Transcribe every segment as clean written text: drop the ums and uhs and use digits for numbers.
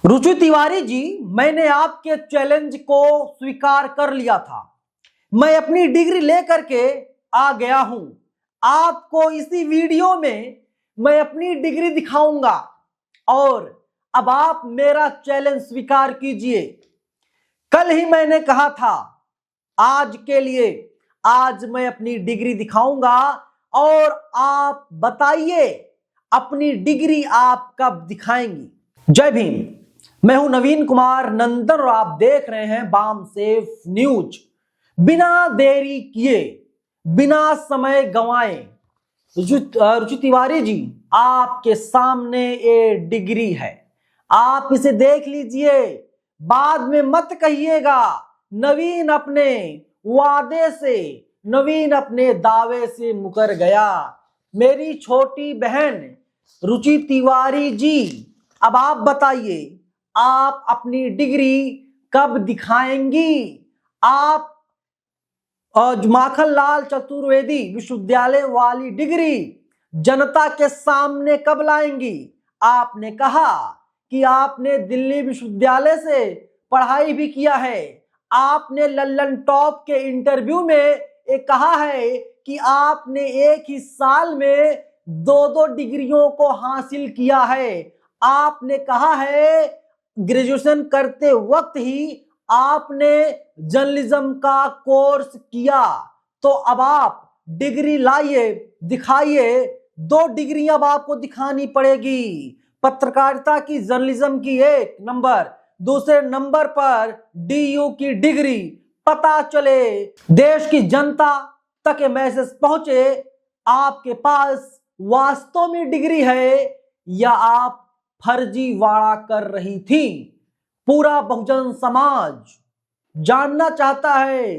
रुचि तिवारी जी, मैंने आपके चैलेंज को स्वीकार कर लिया था। मैं अपनी डिग्री लेकर के आ गया हूं। आपको इसी वीडियो में मैं अपनी डिग्री दिखाऊंगा और अब आप मेरा चैलेंज स्वीकार कीजिए। कल ही मैंने कहा था आज के लिए आज मैं अपनी डिग्री दिखाऊंगा और आप बताइए अपनी डिग्री आप कब दिखाएंगी। जय भीम। मैं हूं नवीन कुमार नंदन और आप देख रहे हैं बाम सेफ न्यूज। बिना देरी किए, बिना समय गंवाए, रुचि तिवारी जी, आपके सामने ये डिग्री है। आप इसे देख लीजिए। बाद में मत कहिएगा नवीन अपने वादे से, नवीन अपने दावे से मुकर गया। मेरी छोटी बहन रुचि तिवारी जी, अब आप बताइए आप अपनी डिग्री कब दिखाएंगी? आप माखनलाल चतुर्वेदी विश्वविद्यालय वाली डिग्री जनता के सामने कब लाएंगी? आपने कहा कि आपने दिल्ली विश्वविद्यालय से पढ़ाई भी किया है। आपने लल्लन टॉप के इंटरव्यू में ये कहा है कि आपने एक ही साल में दो डिग्रियों को हासिल किया है। आपने कहा है ग्रेजुएशन करते वक्त ही आपने जर्नलिज्म का कोर्स किया। तो अब आप डिग्री लाइए, दिखाइए। 2 डिग्री अब आपको दिखानी पड़ेगी। पत्रकारिता की, जर्नलिज्म की 1 नंबर, दूसरे नंबर पर डीयू की डिग्री। पता चले, देश की जनता तक ये मैसेज पहुंचे आपके पास वास्तव में डिग्री है या आप फर्जीवाड़ा कर रही थी। पूरा बहुजन समाज जानना चाहता है।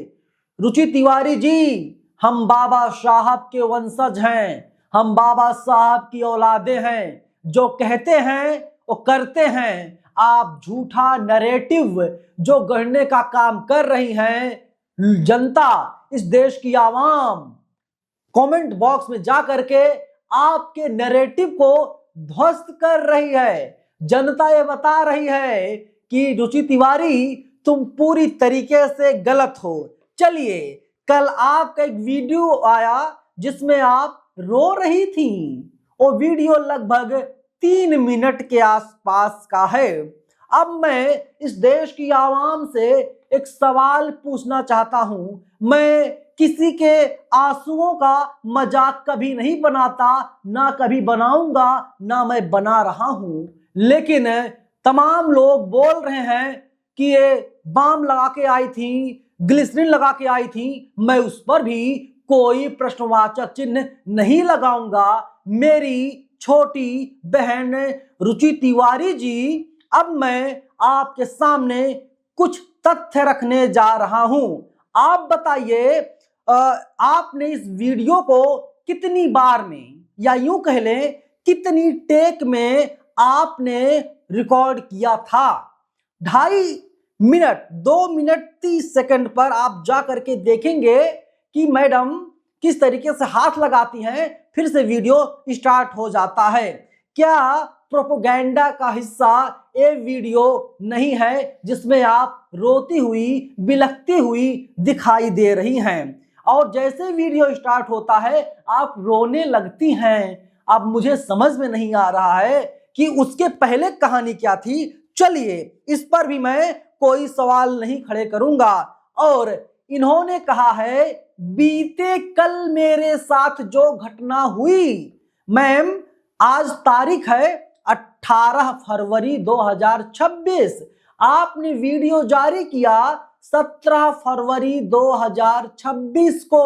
रुचि तिवारी जी, हम बाबा साहब के वंशज हैं, हम बाबा साहब की औलादे हैं। जो कहते हैं वो करते हैं। आप झूठा नैरेटिव जो गढ़ने का काम कर रही हैं, जनता, इस देश की आवाम कमेंट बॉक्स में जा करके आपके नैरेटिव को ध्वस्त कर रही है। जनता ये बता रही है कि रुचि तिवारी तुम पूरी तरीके से गलत हो। चलिए, कल आपका एक वीडियो आया जिसमें आप रो रही थी। वो वीडियो लगभग 3 मिनट के आसपास का है। अब मैं इस देश की आवाम से एक सवाल पूछना चाहता हूं। मैं किसी के आंसुओं का मजाक कभी नहीं बनाता, ना कभी बनाऊंगा, ना मैं बना रहा हूं। लेकिन तमाम लोग बोल रहे हैं कि ये बाम लगा के आई थी, ग्लिसरीन लगा के आई थी। मैं उस पर भी कोई प्रश्नवाचक चिन्ह नहीं लगाऊंगा। मेरी छोटी बहन रुचि तिवारी जी, अब मैं आपके सामने कुछ तथ्य रखने जा रहा हूं। आप बताइए, आपने इस वीडियो को कितनी बार में, या यूं कह लें कितनी टेक में आपने रिकॉर्ड किया था? 2.5 मिनट, 2 मिनट 30 सेकंड पर आप जा करके देखेंगे कि मैडम किस तरीके से हाथ लगाती हैं, फिर से वीडियो स्टार्ट हो जाता है। क्या प्रोपेगेंडा का हिस्सा ये वीडियो नहीं है जिसमें आप रोती हुई, बिलखती हुई दिखाई दे रही हैं? और जैसे वीडियो स्टार्ट होता है आप रोने लगती हैं। अब मुझे समझ में नहीं आ रहा है कि उसके पहले कहानी क्या थी। चलिए, इस पर भी मैं कोई सवाल नहीं खड़े करूंगा। और इन्होंने कहा है बीते कल मेरे साथ जो घटना हुई। मैम, आज तारीख है 18 फरवरी 2026। आपने वीडियो जारी किया 17 फरवरी 2026 को।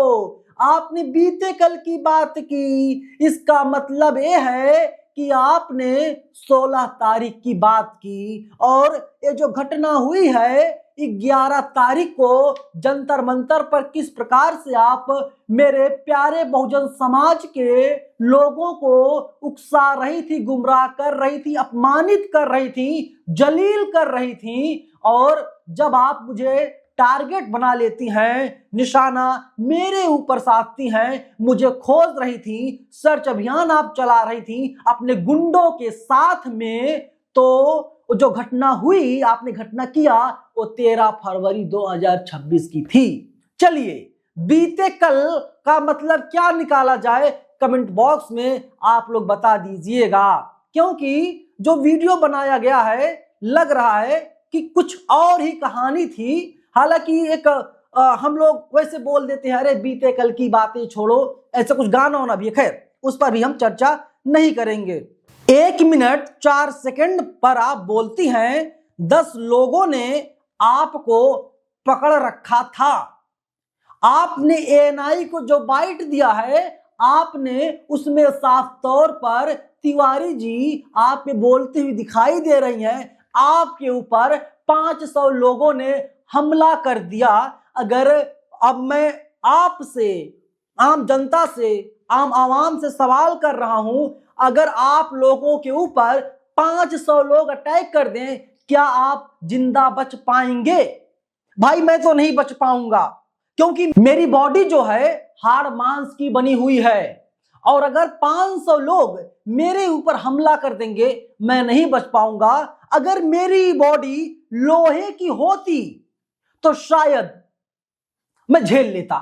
आपने बीते कल की बात की। इसका मतलब यह है कि आपने 16 तारीख की बात की और ये जो घटना हुई है 11 तारीख को जंतर मंतर पर किस प्रकार से आप मेरे प्यारे बहुजन समाज के लोगों को उकसा रही थी, गुमराह कर रही थी, अपमानित कर रही थी, जलील कर रही थी। और जब आप मुझे टारगेट बना लेती हैं, निशाना मेरे ऊपर साधती हैं, मुझे खोज रही थी, सर्च अभियान आप चला रही थी अपने गुंडों के साथ में, तो वो जो घटना हुई, आपने घटना किया, वो 13 फरवरी 2026 की थी। चलिए, बीते कल का मतलब क्या निकाला जाए, कमेंट बॉक्स में आप लोग बता दीजिएगा, क्योंकि जो वीडियो बनाया गया है लग रहा है कि कुछ और ही कहानी थी। हालांकि एक हम लोग वैसे बोल देते हैं, अरे बीते कल की बातें छोड़ो, ऐसा कुछ गाना होना भी है, खैर उस पर भी हम चर्चा नहीं करेंगे। 1 मिनट 4 सेकंड पर आप बोलती हैं 10 लोगों ने आपको पकड़ रखा था। आपने एएनआई को जो बाइट दिया है, आपने उसमें साफ तौर पर तिवारी जी आप पे बोलते हुए दिखाई दे रही हैं, आपके ऊपर 500 लोगों ने हमला कर दिया। अगर अब मैं आपसे, आम जनता से, आम आवाम से सवाल कर रहा हूं, अगर आप लोगों के ऊपर 500 लोग अटैक कर दें, क्या आप जिंदा बच पाएंगे? भाई मैं तो नहीं बच पाऊंगा, क्योंकि मेरी बॉडी जो है हाड़ मांस की बनी हुई है, और अगर 500 लोग मेरे ऊपर हमला कर देंगे मैं नहीं बच पाऊंगा। अगर मेरी बॉडी लोहे की होती तो शायद मैं झेल लेता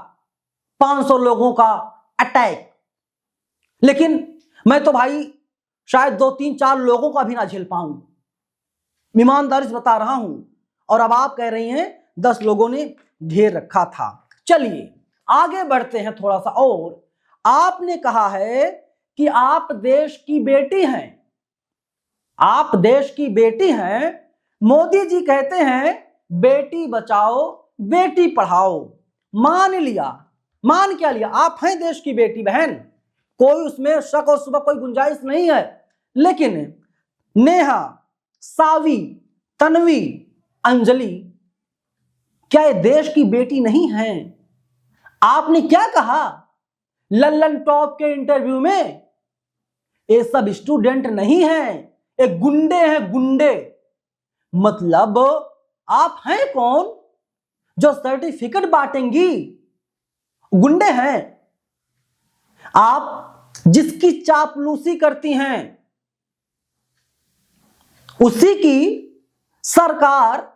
500 लोगों का अटैक, लेकिन मैं तो भाई शायद 2 3 4 लोगों का भी ना झेल पाऊं, ईमानदारी से बता रहा हूं। और अब आप कह रही हैं 10 लोगों ने घेर रखा था। चलिए आगे बढ़ते हैं थोड़ा सा। और आपने कहा है कि आप देश की बेटी हैं, आप देश की बेटी हैं। मोदी जी कहते हैं बेटी बचाओ बेटी पढ़ाओ। मान लिया, मान क्या लिया, आप हैं देश की बेटी बहन, कोई उसमें शक और शुबा कोई गुंजाइश नहीं है। लेकिन नेहा, सावी, तन्वी, अंजलि क्या ये देश की बेटी नहीं है? आपने क्या कहा लल्लन टॉप के इंटरव्यू में? ये सब स्टूडेंट नहीं हैं, ये गुंडे हैं, गुंडे। मतलब आप हैं कौन जो सर्टिफिकेट बांटेंगी? गुंडे हैं आप, जिसकी चापलूसी करती हैं उसी की सरकार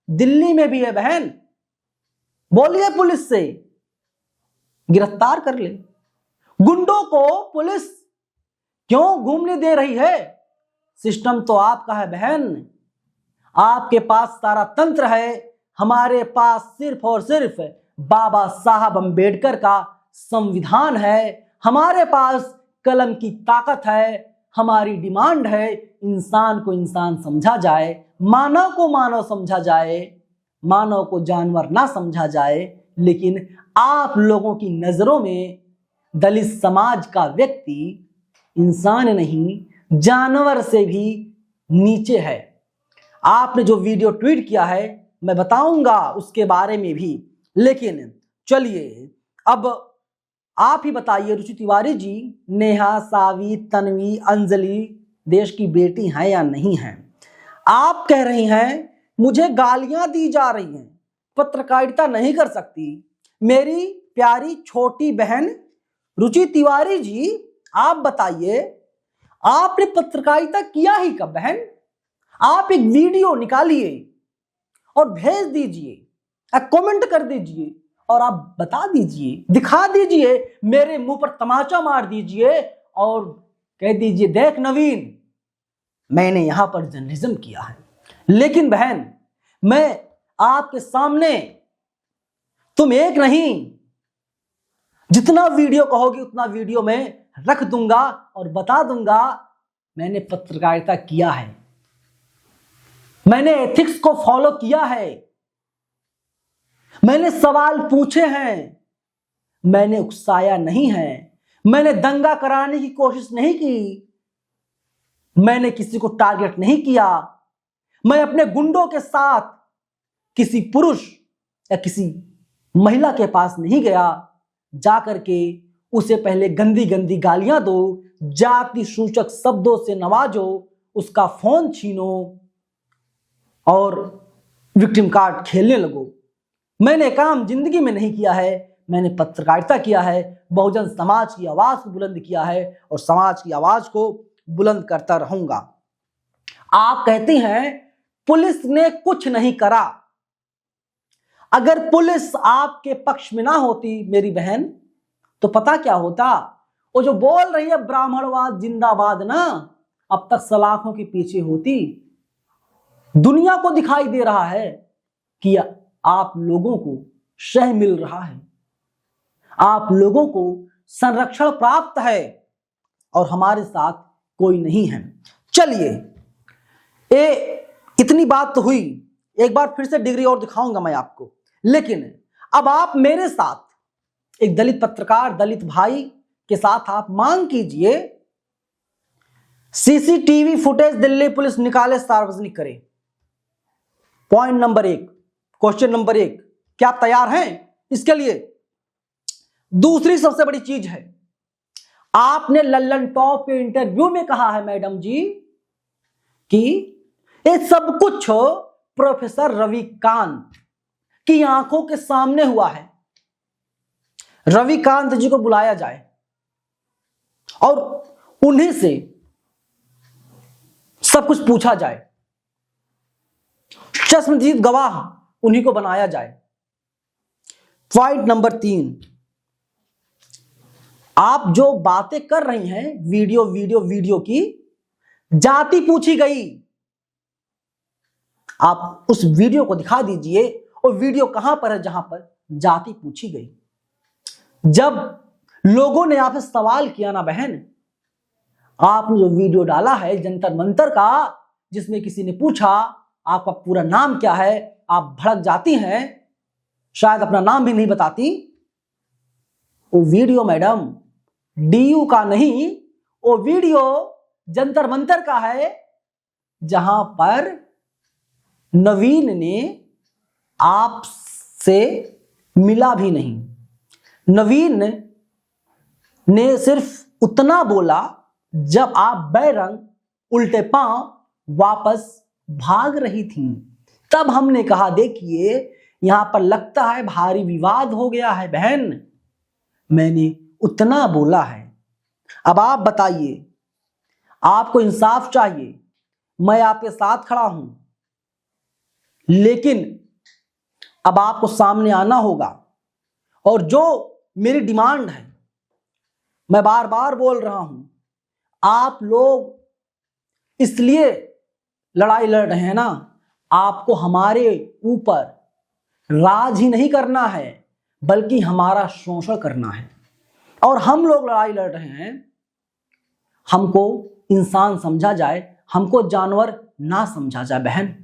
दिल्ली में भी है बहन। बोलिए पुलिस से गिरफ्तार कर ले। गुंडों को पुलिस क्यों घूमने दे रही है? सिस्टम तो आपका है बहन, आपके पास सारा तंत्र है, हमारे पास सिर्फ और सिर्फ बाबा साहब अंबेडकर का संविधान है, हमारे पास कलम की ताकत है। हमारी डिमांड है इंसान को इंसान समझा जाए, मानव को मानव समझा जाए, मानव को जानवर ना समझा जाए। लेकिन आप लोगों की नजरों में दलित समाज का व्यक्ति इंसान नहीं, जानवर से भी नीचे है। आपने जो वीडियो ट्वीट किया है मैं बताऊंगा उसके बारे में भी, लेकिन चलिए अब आप ही बताइए रुचि तिवारी जी, नेहा, सावी, तन्वी, अंजलि देश की बेटी हैं या नहीं हैं? आप कह रही हैं मुझे गालियां दी जा रही हैं, पत्रकारिता नहीं कर सकती। मेरी प्यारी छोटी बहन रुचि तिवारी जी, आप बताइए आपने पत्रकारिता किया ही कब बहन? आप एक वीडियो निकालिए और भेज दीजिए, कमेंट कर दीजिए और आप बता दीजिए, दिखा दीजिए, मेरे मुंह पर तमाचा मार दीजिए और कह दीजिए देख नवीन, मैंने यहां पर जर्नलिज्म किया है। लेकिन बहन मैं आपके सामने, तुम एक नहीं, जितना वीडियो कहोगे उतना वीडियो मैं रख दूंगा और बता दूंगा मैंने पत्रकारिता किया है, मैंने एथिक्स को फॉलो किया है, मैंने सवाल पूछे हैं, मैंने उकसाया नहीं है, मैंने दंगा कराने की कोशिश नहीं की, मैंने किसी को टारगेट नहीं किया, मैं अपने गुंडों के साथ किसी पुरुष या किसी महिला के पास नहीं गया जाकर के उसे पहले गंदी गंदी गालियां दो, जाति सूचक शब्दों से नवाजो, उसका फोन छीनो और विक्टिम कार्ड खेलने लगो। मैंने काम जिंदगी में नहीं किया है, मैंने पत्रकारिता किया है, बहुजन समाज की आवाज को बुलंद किया है और समाज की आवाज को बुलंद करता रहूंगा। आप कहते हैं पुलिस ने कुछ नहीं करा। अगर पुलिस आपके पक्ष में ना होती मेरी बहन, तो पता क्या होता? वो जो बोल रही है ब्राह्मणवाद जिंदाबाद ना, अब तक सलाखों के पीछे होती। दुनिया को दिखाई दे रहा है कि आप लोगों को शह मिल रहा है, आप लोगों को संरक्षण प्राप्त है और हमारे साथ कोई नहीं है। चलिए, इतनी बात तो हुई, एक बार फिर से डिग्री और दिखाऊंगा मैं आपको। लेकिन अब आप मेरे साथ एक दलित पत्रकार, दलित भाई के साथ आप मांग कीजिए, सीसीटीवी फुटेज दिल्ली पुलिस निकाले, सार्वजनिक करे। पॉइंट नंबर 1, क्वेश्चन नंबर 1, क्या आप तैयार हैं इसके लिए? दूसरी सबसे बड़ी चीज है, आपने लल्लन टॉप के इंटरव्यू में कहा है मैडम जी कि ये सब कुछ प्रोफेसर रविकांत की आंखों के सामने हुआ है। रविकांत जी को बुलाया जाए और उन्हीं से सब कुछ पूछा जाए, चश्मदीद गवाह उन्हीं को बनाया जाए। पॉइंट नंबर 3, आप जो बातें कर रही हैं वीडियो की, जाति पूछी गई। आप उस वीडियो को दिखा दीजिए, और वीडियो कहां पर है जहां पर जाति पूछी गई। जब लोगों ने आपसे सवाल किया ना बहन, आपने जो वीडियो डाला है जंतर मंतर का, जिसमें किसी ने पूछा आपका पूरा नाम क्या है, आप भड़क जाती हैं, शायद अपना नाम भी नहीं बताती। वो वीडियो मैडम डीयू का नहीं, वो वीडियो जंतर मंतर का है, जहां पर नवीन ने आपसे मिला भी नहीं। नवीन ने सिर्फ उतना बोला जब आप बैरंग उल्टे पांव वापस भाग रही थी, तब हमने कहा देखिए यहां पर लगता है भारी विवाद हो गया है बहन, मैंने उतना बोला है। अब आप बताइए, आपको इंसाफ चाहिए, मैं आपके साथ खड़ा हूं, लेकिन अब आपको सामने आना होगा। और जो मेरी डिमांड है, मैं बार बार बोल रहा हूं, आप लोग इसलिए लड़ाई लड़ रहे हैं ना, आपको हमारे ऊपर राज ही नहीं करना है, बल्कि हमारा शोषण करना है। और हम लोग लड़ाई लड़ रहे हैं, हमको इंसान समझा जाए, हमको जानवर ना समझा जाए बहन।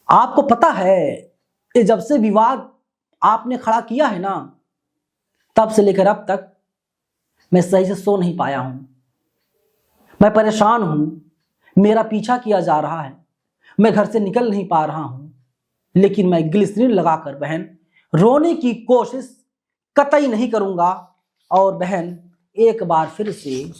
आपको पता है कि जब से विवाद आपने खड़ा किया है ना, तब से लेकर अब तक मैं सही से सो नहीं पाया हूं। मैं परेशान हूं, मेरा पीछा किया जा रहा है, मैं घर से निकल नहीं पा रहा हूं, लेकिन मैं ग्लिसरीन लगाकर बहन रोने की कोशिश कतई नहीं करूंगा। और बहन एक बार फिर से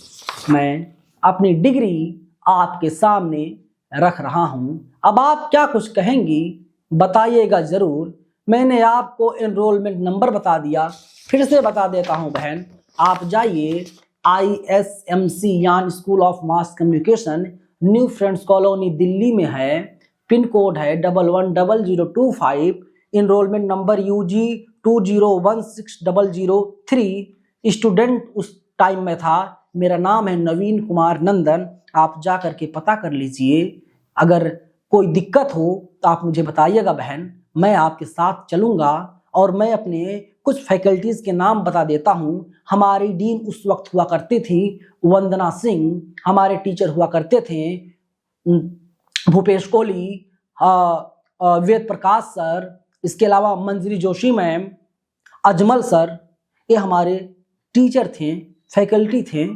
मैं अपनी डिग्री आपके सामने रख रहा हूं। अब आप क्या कुछ कहेंगी बताइएगा जरूर। मैंने आपको एनरोलमेंट नंबर बता दिया, फिर से बता देता हूं बहन, आप जाइए ISMC यानी school of mass communication, new friends colony Delhi में है, पिन कोड है 110025, इनरोलमेंट नंबर UG 2016003। स्टूडेंट उस टाइम में था, मेरा नाम है नवीन कुमार नंदन। आप जा करके पता कर लीजिए, अगर कोई दिक्कत हो तो आप मुझे बताइएगा बहन, मैं आपके साथ चलूंगा। और मैं अपने कुछ फैकल्टीज के नाम बता देता हूं। हमारी डीन उस वक्त हुआ करती थी वंदना सिंह, हमारे टीचर हुआ करते थे भूपेश कोहली, वेद प्रकाश सर, इसके अलावा मंजरी जोशी मैम, अजमल सर, ये हमारे टीचर थे, फैकल्टी थे।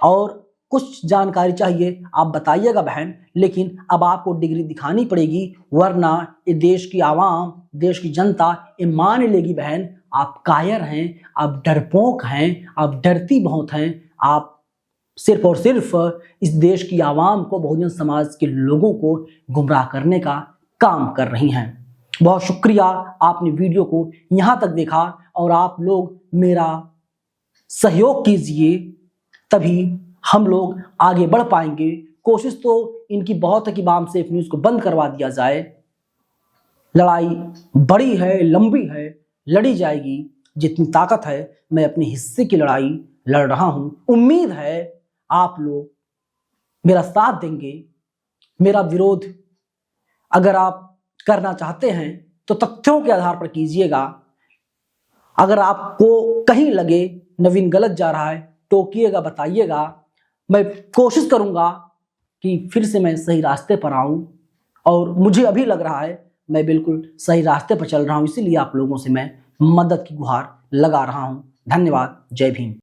और कुछ जानकारी चाहिए आप बताइएगा बहन, लेकिन अब आपको डिग्री दिखानी पड़ेगी, वरना ये देश की आवाम, देश की जनता ये मान लेगी बहन आप कायर हैं, आप डरपोक हैं, आप डरती बहुत हैं। आप सिर्फ और सिर्फ इस देश की आवाम को, बहुजन समाज के लोगों को गुमराह करने का काम कर रही हैं। बहुत शुक्रिया, आपने वीडियो को यहाँ तक देखा, और आप लोग मेरा सहयोग कीजिए, तभी हम लोग आगे बढ़ पाएंगे। कोशिश तो इनकी बहुत है कि बाम सेफ न्यूज को बंद करवा दिया जाए। लड़ाई बड़ी है, लंबी है, लड़ी जाएगी। जितनी ताकत है मैं अपने हिस्से की लड़ाई लड़ रहा हूं। उम्मीद है आप लोग मेरा साथ देंगे। मेरा विरोध अगर आप करना चाहते हैं तो तथ्यों के आधार पर कीजिएगा। अगर आपको कहीं लगे नवीन गलत जा रहा है टोकिएगा, बताइएगा। मैं कोशिश करूंगा कि फिर से मैं सही रास्ते पर आऊं, और मुझे अभी लग रहा है मैं बिल्कुल सही रास्ते पर चल रहा हूं। इसीलिए आप लोगों से मैं मदद की गुहार लगा रहा हूं। धन्यवाद। जय भीम।